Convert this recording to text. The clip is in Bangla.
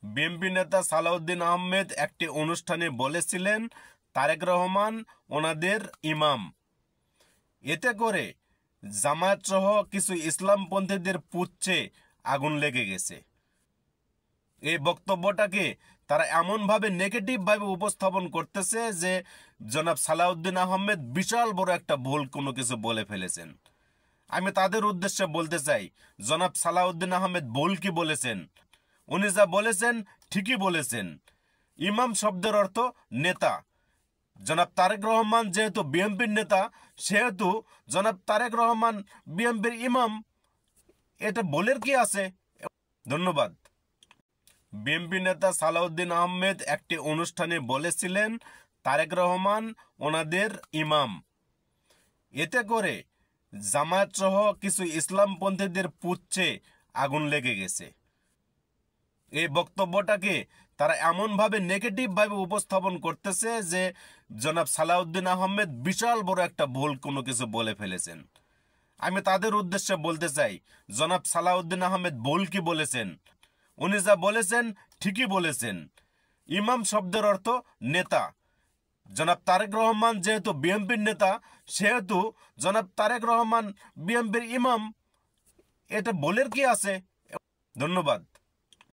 বিএনপি নেতা সালাউদ্দিন আহমেদ একটি অনুষ্ঠানে বলেছিলেন তারেক রহমান ওনাদের ইমাম। এতে করে জামায়াত সহ কিছু ইসলামপন্থীদের পুচ্ছে আগুন লেগে গেছে। এই বক্তব্যটাকে তারা এমনভাবে নেগেটিভভাবে উপস্থাপন করতেছে যে জনাব সালাউদ্দিন আহমেদ বিশাল বড় একটা ভুল কোনো কিছু বলে ফেলেছেন। আমি তাদের উদ্দেশ্যে বলতে চাই, জনাব সালাউদ্দিন আহমেদ ভুল কি বলেছেন? উনি যা বলেছেন ঠিকই বলেছেন। ইমাম শব্দের অর্থ নেতা। জনাব তারেক রহমান যেহেতু বিএনপির নেতা, সেহেতু জনাব তারেক রহমান বিএনপির ইমাম। এটা বলের কি আছে? ধন্যবাদ। বিএনপি নেতা সালাউদ্দিন আহমেদ একটি অনুষ্ঠানে বলেছিলেন তারেক রহমান ওনাদের ইমাম। এতে করে জামায়াত সহ কিছু ইসলামপন্থীদের পুচ্ছে আগুন লেগে গেছে। এই বক্তব্যটাকে তারা এমনভাবে নেগেটিভভাবে উপস্থাপন করতেছে যে জনাব সালাউদ্দিন আহমেদ বিশাল বড় একটা ভুল কোনো কিছু বলে ফেলেছেন। আমি তাদের উদ্দেশ্যে বলতে চাই, জনাব সালাউদ্দিন আহমেদ ভুল কি বলেছেন? উনি যা বলেছেন ঠিকই বলেছেন। ইমাম শব্দের অর্থ নেতা। জনাব তারেক রহমান যেহেতু বিএনপির নেতা, সেহেতু জনাব তারেক রহমান বিএনপির ইমাম। এটা বলের কি আছে? ধন্যবাদ।